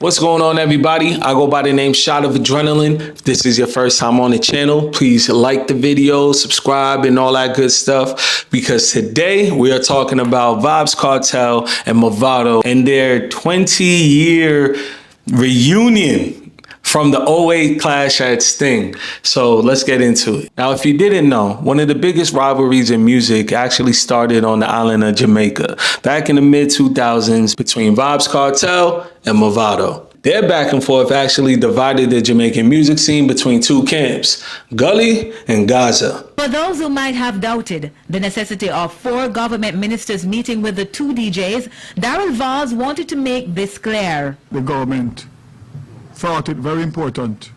What's going on, everybody? I go by the name Shot of Adrenaline. If this is your first time on the channel, please like the video, subscribe, and all that good stuff, because today we are talking about Vybz Kartel and Mavado and their 20-year reunion from the '08 clash at Sting. So let's get into it. Now, if you didn't know, one of the biggest rivalries in music actually started on the island of Jamaica back in the mid-2000s between Vybz Kartel and Mavado. Their back and forth actually divided the Jamaican music scene between two camps, Gully and Gaza. For those who might have doubted the necessity of 4 government ministers meeting with the 2 DJs, Vybz wanted to make this clear. The government thought it very important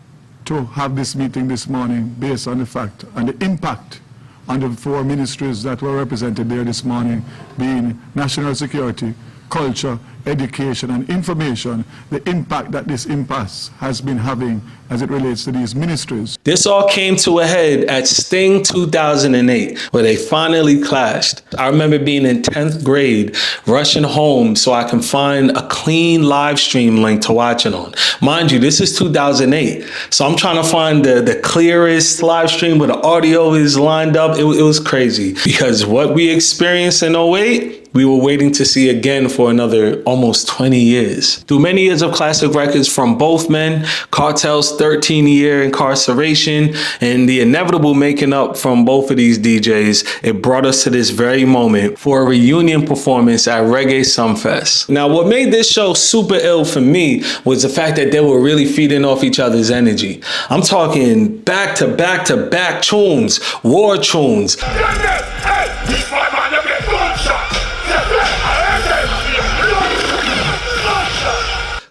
to have this meeting this morning based on the fact and the impact on the 4 ministries that were represented there this morning, being national security, culture, education, and information, the impact that this impasse has been having as it relates to these ministries. This all came to a head at Sting 2008, where they finally clashed. I remember being in 10th grade, rushing home so I can find a clean live stream link to watch it on. Mind you, this is 2008, so I'm trying to find the clearest live stream where the audio is lined up. It was crazy, because what we experienced in '08, we were waiting to see again for another almost 20 years. Through many years of classic records from both men, Kartel's 13-year incarceration, and the inevitable making up from both of these DJs, it brought us to this very moment for a reunion performance at Reggae Sumfest. Now, what made this show super ill for me was the fact that they were really feeding off each other's energy. I'm talking back to back to back tunes, war tunes.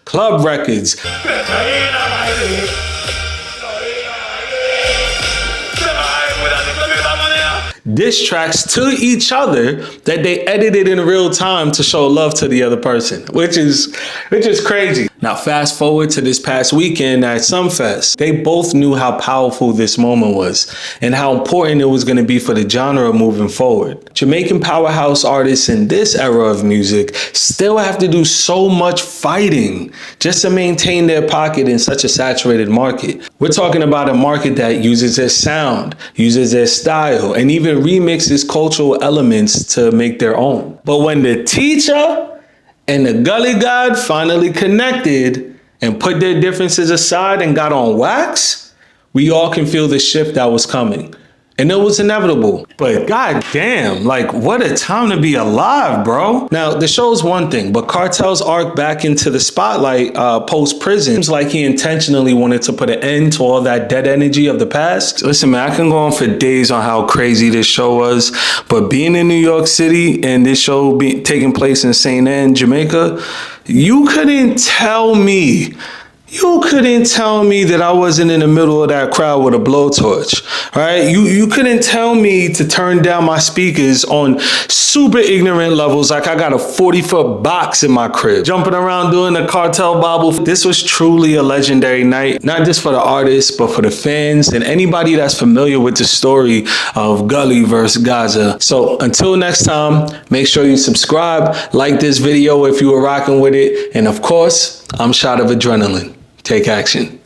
Club records, diss tracks to each other that they edited in real time to show love to the other person, which is crazy. Now, fast forward to this past weekend at Sumfest. They both knew how powerful this moment was and how important it was going to be for the genre moving forward. Jamaican powerhouse artists in this era of music still have to do so much fighting just to maintain their pocket in such a saturated market. We're talking about a market that uses their sound, uses their style, and even remixes cultural elements to make their own. But when the teacher and the Gully God finally connected and put their differences aside and got on wax, we all can feel the shift that was coming. And it was inevitable. But goddamn, like, what a time to be alive, bro. Now, the show's one thing, but Kartel's arc back into the spotlight post-prison seems like he intentionally wanted to put an end to all that dead energy of the past. Listen, man, I can go on for days on how crazy this show was, but being in New York City and this show taking place in St. Ann, Jamaica, you couldn't tell me that I wasn't in the middle of that crowd with a blowtorch, right? You couldn't tell me to turn down my speakers on super ignorant levels like I got a 40-foot box in my crib, jumping around doing the Kartel bobble. This was truly a legendary night, not just for the artists, but for the fans and anybody that's familiar with the story of Gully versus Gaza. So until next time, make sure you subscribe, like this video if you were rocking with it, and of course, I'm Shot of Adrenaline. Take action.